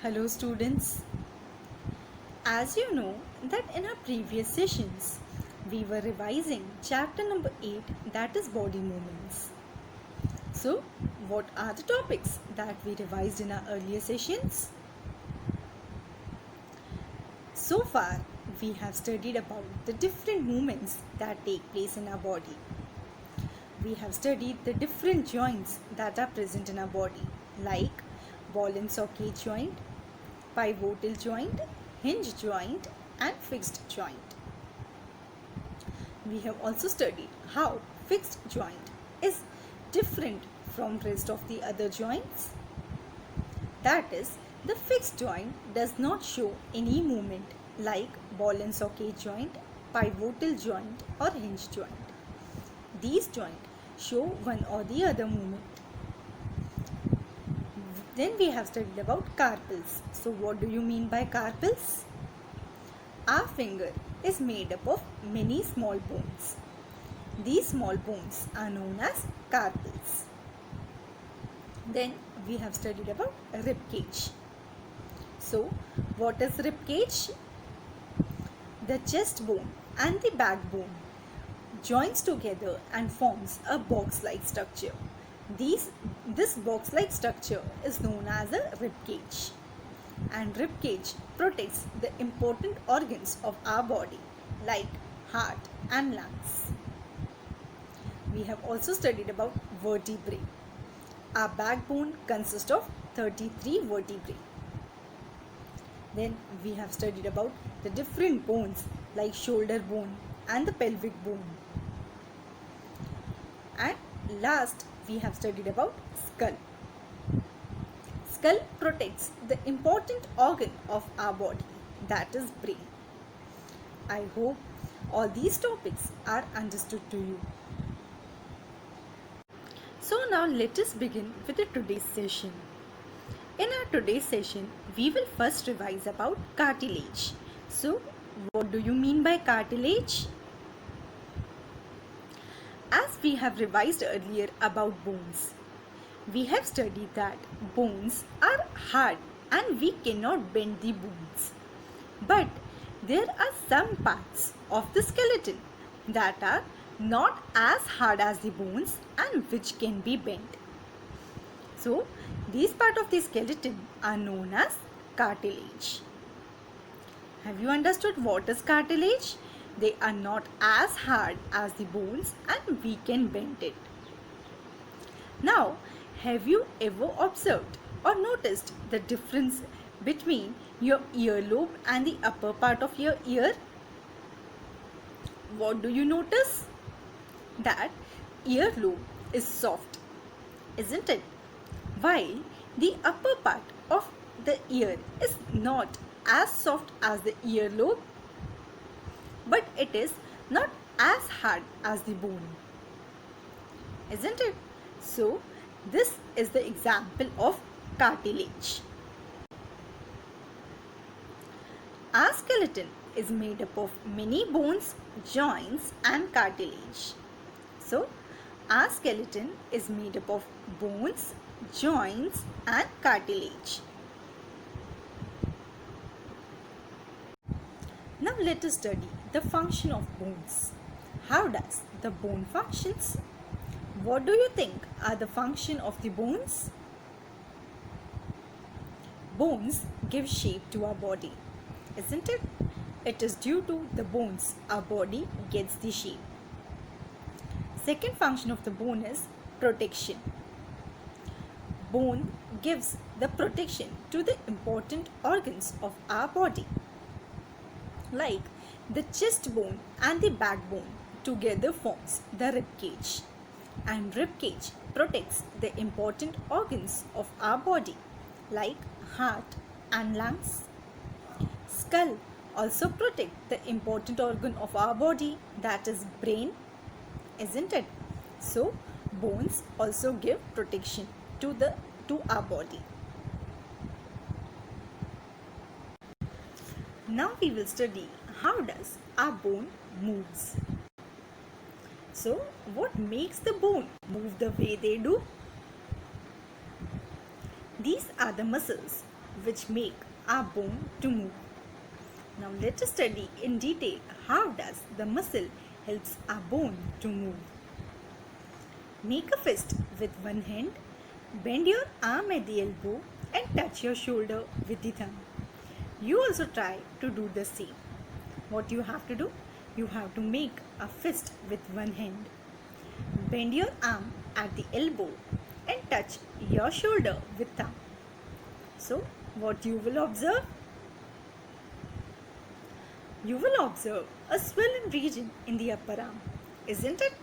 Hello students. As you know that in our previous sessions we were revising chapter number 8, that is body movements. So what are the topics that we revised in our earlier sessions? So far we have studied about the different movements that take place in our body. We have studied the different joints that are present in our body like ball and socket joint, pivotal joint, hinge joint and fixed joint. We have also studied how fixed joint is different from rest of the other joints. That is, the fixed joint does not show any movement like ball and socket joint, pivotal joint or hinge joint. These joints show one or the other movement. Then we have studied about carpals. So what do you mean by carpals? Our finger is made up of many small bones. These small bones are known as carpals. Then we have studied about rib cage. So what is rib cage? The chest bone and the backbone joins together and forms a box-like structure. This box-like structure is known as a rib cage, and rib cage protects the important organs of our body like heart and lungs. We have also studied about vertebrae. Our backbone consists of 33 vertebrae. Then we have studied about the different bones like shoulder bone and the pelvic bone. And last, we have studied about skull. Skull protects the important organ of our body, that is brain. I hope all these topics are understood to you. So now let us begin with the today's session. In our today's session, we will first revise about cartilage. So what do you mean by cartilage? As we have revised earlier about bones, we have studied that bones are hard and we cannot bend the bones. But there are some parts of the skeleton that are not as hard as the bones and which can be bent. So these parts of the skeleton are known as cartilage. Have you understood what is cartilage? They are not as hard as the bones and we can bend it. Now, have you ever observed or noticed the difference between your earlobe and the upper part of your ear? What do you notice? That earlobe is soft, isn't it? While the upper part of the ear is not as soft as the earlobe, but it is not as hard as the bone, isn't it? So this is the example of cartilage. Our skeleton is made up of many bones, joints and cartilage. So our skeleton is made up of bones, joints and cartilage. Now let us study the function of bones. How does the bone functions? What do you think are the function of the bones? Bones give shape to our body, isn't it? It is due to the bones our body gets the shape. Second function of the bone is protection. Bone gives the protection to the important organs of our body, like the chest bone and the backbone together forms the rib cage, and rib cage protects the important organs of our body like heart and lungs. Skull also protects the important organ of our body, that is brain, isn't it? So bones also give protection to our body. Now we will study how does our bone moves. So what makes the bone move the way they do? These are the muscles which make our bone to move. Now let us study in detail how does the muscle helps our bone to move. Make a fist with one hand, bend your arm at the elbow and touch your shoulder with the thumb. You also try to do the same. What you have to do? You have to make a fist with one hand. Bend your arm at the elbow and touch your shoulder with thumb. So what you will observe? You will observe a swollen region in the upper arm, isn't it?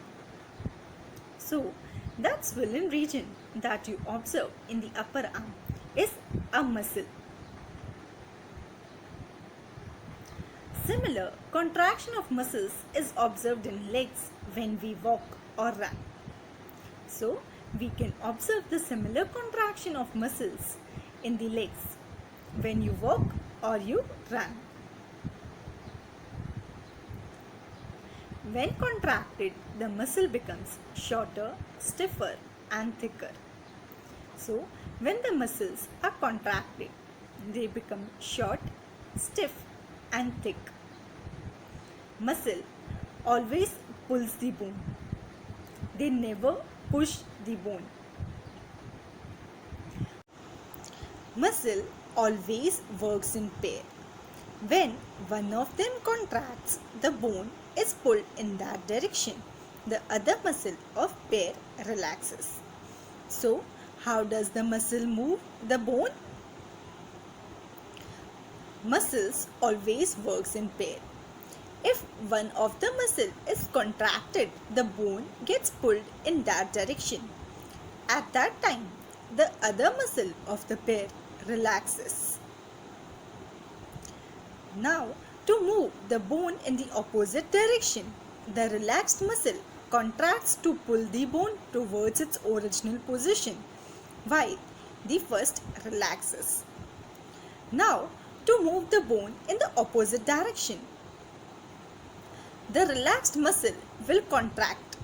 So, that swollen region that you observe in the upper arm is a muscle. Similar contraction of muscles is observed in legs when we walk or run. So, we can observe the similar contraction of muscles in the legs when you walk or you run. When contracted, the muscle becomes shorter, stiffer and thicker. So, when the muscles are contracted, they become short, stiff and thick. Muscle always pulls the bone. They never push the bone. Muscle always works in pair. When one of them contracts, the bone is pulled in that direction. The other muscle of pair relaxes. So, how does the muscle move the bone? Muscles always works in pair. If one of the muscle is contracted, the bone gets pulled in that direction. At that time, the other muscle of the pair relaxes. Now, to move the bone in the opposite direction, the relaxed muscle contracts to pull the bone towards its original position, while the first relaxes. Now, to move the bone in the opposite direction, the relaxed muscle will contract.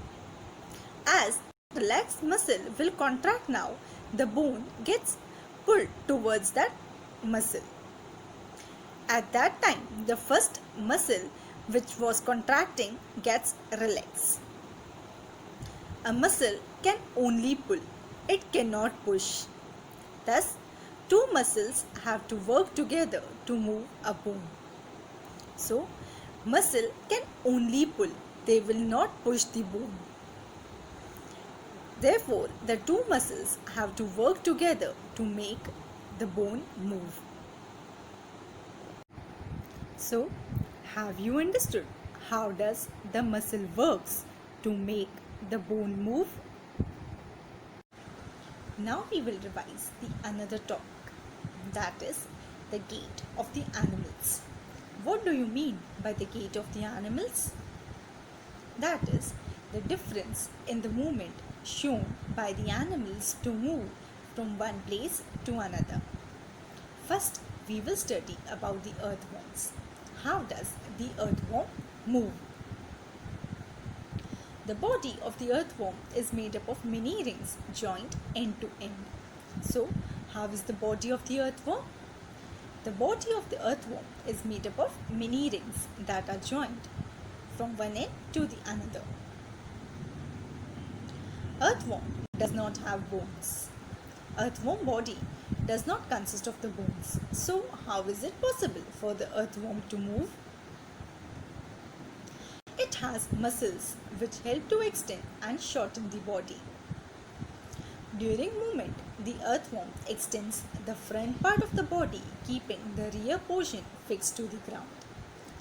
As the relaxed muscle will contract now, the bone gets pulled towards that muscle. At that time, the first muscle which was contracting gets relaxed. A muscle can only pull, it cannot push. Thus, two muscles have to work together to move a bone. So, muscle can only pull, they will not push the bone. Therefore, the two muscles have to work together to make the bone move. So, have you understood how does the muscle works to make the bone move? Now we will revise the another topic, that is the gait of the animals. What do you mean by the gait of the animals? That is the difference in the movement shown by the animals to move from one place to another. First, we will study about the earthworms. How does the earthworm move? The body of the earthworm is made up of many rings joined end to end. So, how is the body of the earthworm? The body of the earthworm is made up of many rings that are joined from one end to the another. Earthworm does not have bones. Earthworm body does not consist of the bones. So, how is it possible for the earthworm to move? It has muscles which help to extend and shorten the body. During movement, the earthworm extends the front part of the body, keeping the rear portion fixed to the ground.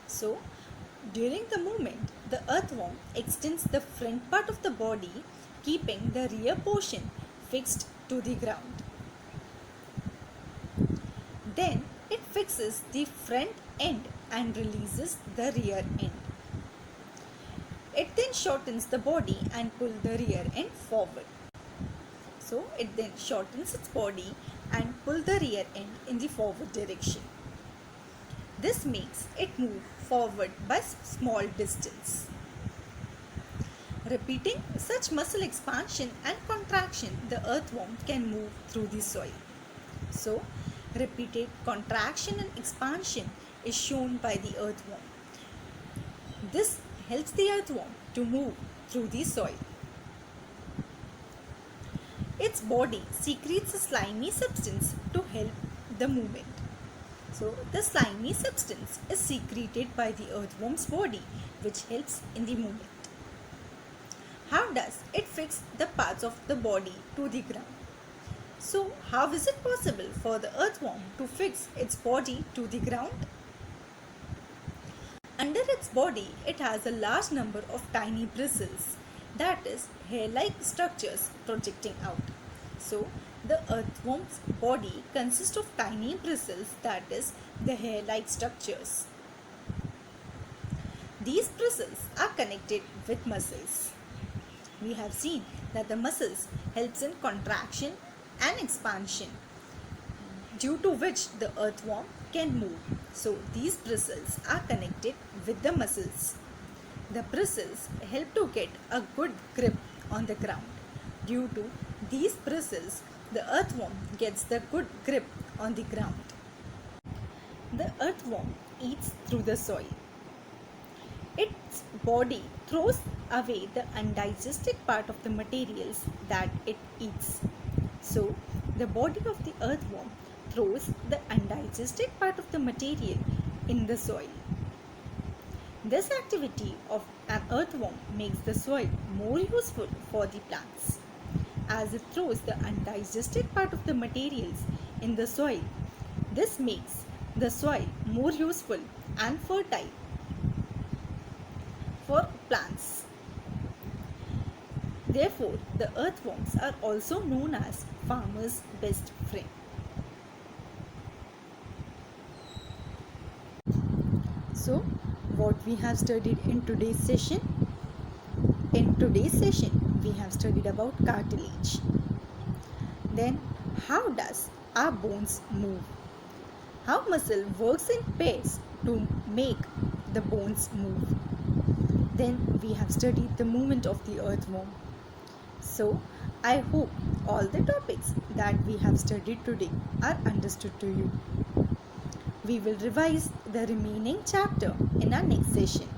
So, during the movement, the earthworm extends the front part of the body, keeping the rear portion fixed to the ground. Then it fixes the front end and releases the rear end. It then shortens the body and pulls the rear end forward. So it then shortens its body and pulls the rear end in the forward direction. This makes it move forward by small distance. Repeating such muscle expansion and contraction, the earthworm can move through the soil. So, Repeated contraction and expansion is shown by the earthworm. This helps the earthworm to move through the soil. Its body secretes a slimy substance to help the movement. So, the slimy substance is secreted by the earthworm's body, which helps in the movement. How does it fix the parts of the body to the ground? So, how is it possible for the earthworm to fix its body to the ground? Under its body, it has a large number of tiny bristles, that is, hair-like structures projecting out. So, the earthworm's body consists of tiny bristles, that is, the hair-like structures. These bristles are connected with muscles. We have seen that the muscles helps in contraction and expansion, due to which the earthworm can move. So these bristles are connected with the muscles. The bristles help to get a good grip on the ground. Due to these bristles, the earthworm gets the good grip on the ground. The earthworm eats through the soil. Its body throws away the undigested part of the materials that it eats. So, the body of the earthworm throws the undigested part of the material in the soil. This activity of an earthworm makes the soil more useful for the plants. As it throws the undigested part of the materials in the soil, this makes the soil more useful and fertile for plants. Therefore, the earthworms are also known as farmers' best friend. So, what we have studied in today's session? In today's session, we have studied about cartilage. Then, how does our bones move? How muscle works in pairs to make the bones move. Then, we have studied the movement of the earthworm. So, I hope all the topics that we have studied today are understood to you. We will revise the remaining chapter in our next session.